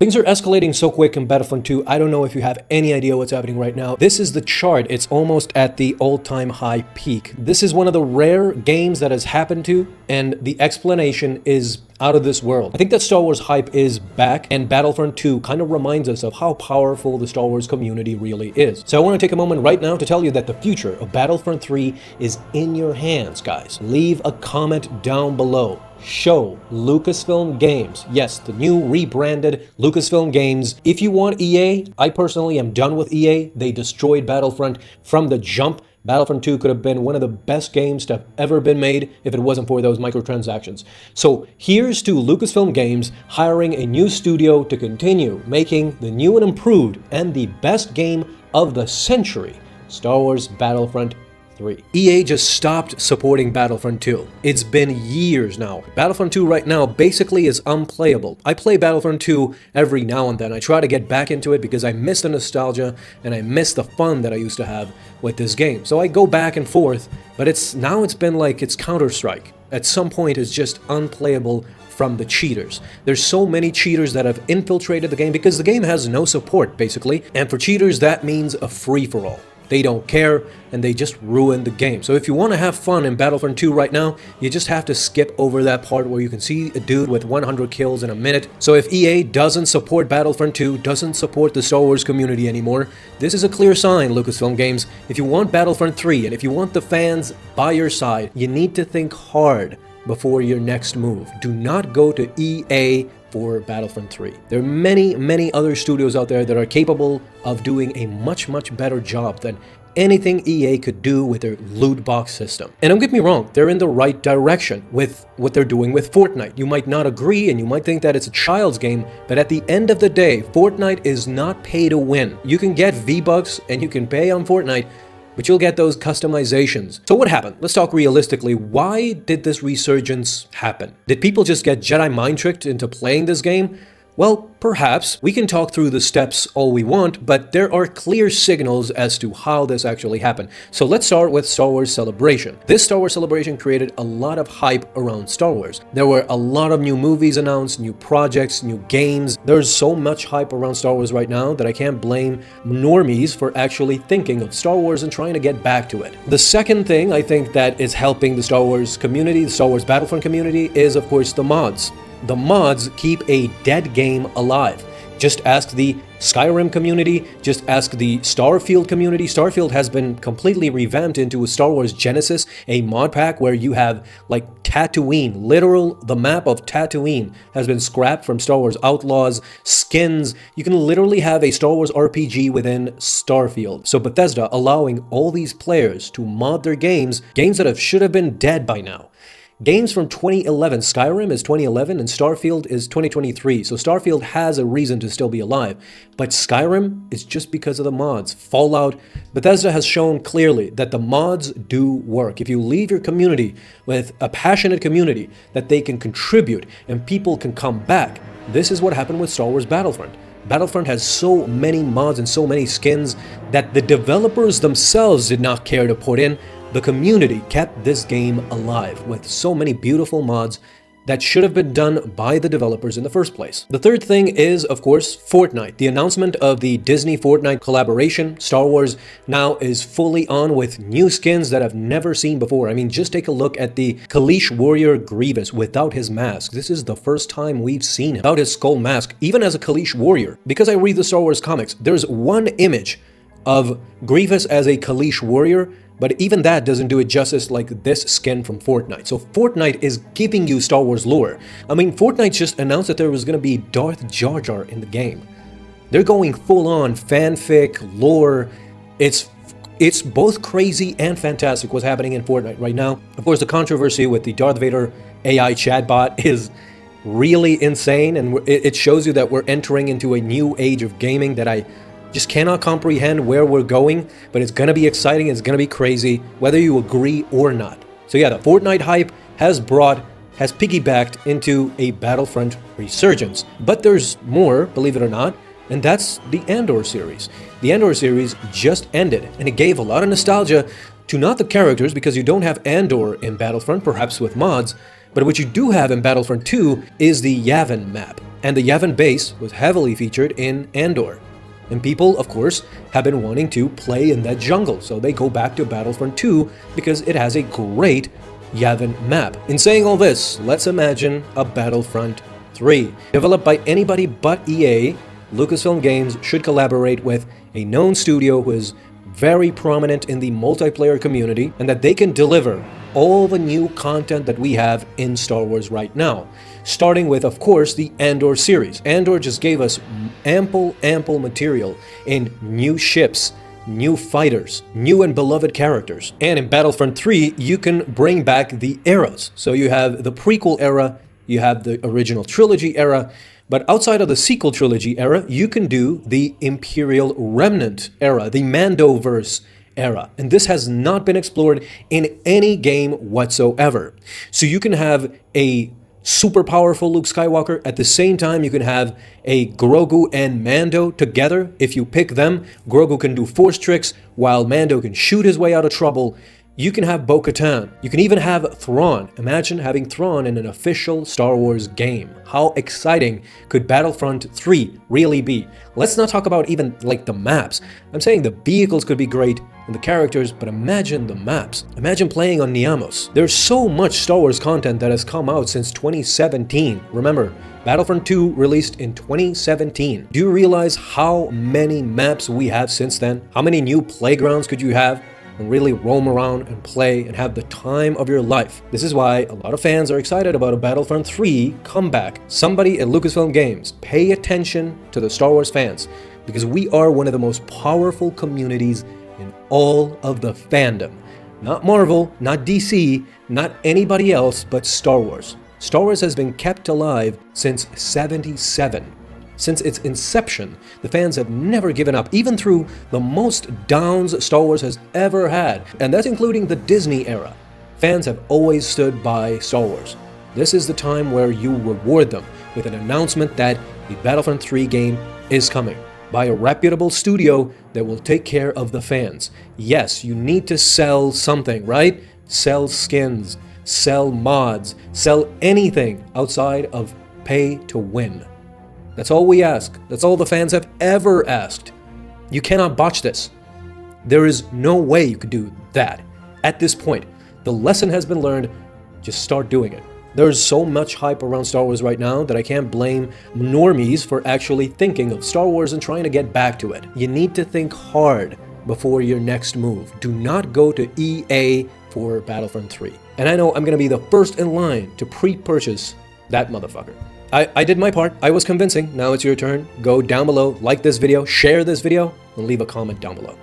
Things are escalating so quick in Battlefront 2, I don't know if you have any idea what's happening right now. This is the chart, it's almost at the all-time high peak. This is one of the rare games that has happened to, and the explanation is out of this world. I think that Star Wars hype is back, and Battlefront 2 kind of reminds us of how powerful the Star Wars community really is. So I want to take a moment right now to tell you that the future of Battlefront 3 is in your hands, guys. Leave a comment down below. Show Lucasfilm Games, yes, the new rebranded Lucasfilm Games. If you want EA, I personally am done with EA. They destroyed Battlefront from the jump. Battlefront 2 could have been one of the best games to have ever been made if it wasn't for those microtransactions. So here's to Lucasfilm Games hiring a new studio to continue making the new and improved and the best game of the century, Star Wars Battlefront 3. EA just stopped supporting Battlefront 2. It's been years now. Battlefront 2 right now basically is unplayable. I play Battlefront 2 every now and then. I try to get back into it because I miss the nostalgia and I miss the fun that I used to have with this game. So I go back and forth, but it's been like it's Counter-Strike. At some point it's just unplayable from the cheaters. There's so many cheaters that have infiltrated the game because the game has no support basically, and for cheaters that means a free-for-all. They don't care, and they just ruin the game. So if you want to have fun in Battlefront 2 right now, you just have to skip over that part where you can see a dude with 100 kills in a minute. So if EA doesn't support Battlefront 2, doesn't support the Star Wars community anymore, this is a clear sign, Lucasfilm Games. If you want Battlefront 3, and if you want the fans by your side, you need to think hard before your next move. Do not go to EA for Battlefront 3. There are many other studios out there that are capable of doing a much better job than anything EA could do with their loot box system. And don't get me wrong, they're in the right direction with what they're doing with Fortnite. You might not agree and you might think that it's a child's game, but at the end of the day, Fortnite is not pay to win. You can get V-Bucks and you can pay on Fortnite, but you'll get those customizations. So what happened? Let's talk realistically. Why did this resurgence happen? Did people just get Jedi mind tricked into playing this game? Well, perhaps. We can talk through the steps all we want, but there are clear signals as to how this actually happened. So let's start with Star Wars Celebration. This Star Wars Celebration created a lot of hype around Star Wars. There were a lot of new movies announced, new projects, new games. There's so much hype around Star Wars right now that I can't blame normies for actually thinking of Star Wars and trying to get back to it. The second thing I think that is helping the Star Wars community, the Star Wars Battlefront community, is of course the mods. The mods keep a dead game alive. Just ask the Skyrim community, just ask the Starfield community. Starfield has been completely revamped into a Star Wars Genesis, a mod pack where you have like Tatooine, the map of Tatooine has been scrapped from Star Wars Outlaws, skins. You can literally have a Star Wars RPG within Starfield. So Bethesda allowing all these players to mod their games that should have been dead by now. Games from 2011, Skyrim is 2011 and Starfield is 2023, so Starfield has a reason to still be alive. But Skyrim is just because of the mods. Fallout, Bethesda has shown clearly that the mods do work. If you leave your community with a passionate community that they can contribute and people can come back, this is what happened with Star Wars Battlefront. Battlefront has so many mods and so many skins that the developers themselves did not care to put in. The community kept this game alive with so many beautiful mods that should have been done by the developers in the first place. The third thing is, of course, Fortnite. The announcement of the Disney Fortnite collaboration. Star Wars now is fully on with new skins that I've never seen before. I mean, just take a look at the Kaleesh warrior Grievous without his mask. This is the first time we've seen him without his skull mask, even as a Kaleesh warrior. Because I read the Star Wars comics, there's one image of Grievous as a Kaleesh warrior, but even that doesn't do it justice like this skin from Fortnite. So Fortnite is giving you Star Wars lore. I mean, Fortnite just announced that there was going to be Darth Jar Jar in the game. They're going full on fanfic, lore. It's both crazy and fantastic what's happening in Fortnite right now. Of course, the controversy with the Darth Vader AI chatbot is really insane, and it shows you that we're entering into a new age of gaming that I just cannot comprehend where we're going, but it's gonna be exciting, it's gonna be crazy, whether you agree or not. So yeah, the Fortnite hype has piggybacked into a Battlefront resurgence. But there's more, believe it or not, and that's the Andor series. The Andor series just ended, and it gave a lot of nostalgia to not the characters, because you don't have Andor in Battlefront, perhaps with mods, but what you do have in Battlefront 2 is the Yavin map. And the Yavin base was heavily featured in Andor. And people, of course, have been wanting to play in that jungle, so they go back to Battlefront 2 because it has a great Yavin map. In saying all this, let's imagine a Battlefront 3. Developed by anybody but EA, Lucasfilm Games should collaborate with a known studio who is very prominent in the multiplayer community, and that they can deliver all the new content that we have in Star Wars right now. Starting with, of course, the Andor series. Andor just gave us ample material in new ships, new fighters, new and beloved characters. And in Battlefront 3, you can bring back the eras. So you have the prequel era, you have the original trilogy era, but outside of the sequel trilogy era, you can do the Imperial Remnant era, the Mandoverse era. And this has not been explored in any game whatsoever. So you can have a super powerful Luke Skywalker. At the same time, you can have a Grogu and Mando together. If you pick them, Grogu can do force tricks while Mando can shoot his way out of trouble. You can have Bo-Katan. You can even have Thrawn. Imagine having Thrawn in an official Star Wars game. How exciting could Battlefront 3 really be? Let's not talk about even like the maps. I'm saying the vehicles could be great and the characters, but imagine the maps. Imagine playing on Niamos. There's so much Star Wars content that has come out since 2017. Remember, Battlefront 2 released in 2017. Do you realize how many maps we have since then? How many new playgrounds could you have? And really roam around and play and have the time of your life. This is why a lot of fans are excited about a Battlefront 3 comeback. Somebody at Lucasfilm Games, pay attention to the Star Wars fans, because we are one of the most powerful communities in all of the fandom. Not Marvel, not DC, not anybody else, but Star Wars. Star Wars has been kept alive since '77. Since its inception, the fans have never given up, even through the most downs Star Wars has ever had, and that's including the Disney era. Fans have always stood by Star Wars. This is the time where you reward them with an announcement that the Battlefront 3 game is coming by a reputable studio that will take care of the fans. Yes, you need to sell something, right? Sell skins, sell mods, sell anything outside of pay to win. That's all we ask. That's all the fans have ever asked. You cannot botch this. There is no way you could do that. At this point, the lesson has been learned. Just start doing it. There's so much hype around Star Wars right now that I can't blame normies for actually thinking of Star Wars and trying to get back to it. You need to think hard before your next move. Do not go to EA for Battlefront 3. And I know I'm going to be the first in line to pre-purchase that motherfucker. I did my part. I was convincing. Now it's your turn. Go down below, like this video, share this video, and leave a comment down below.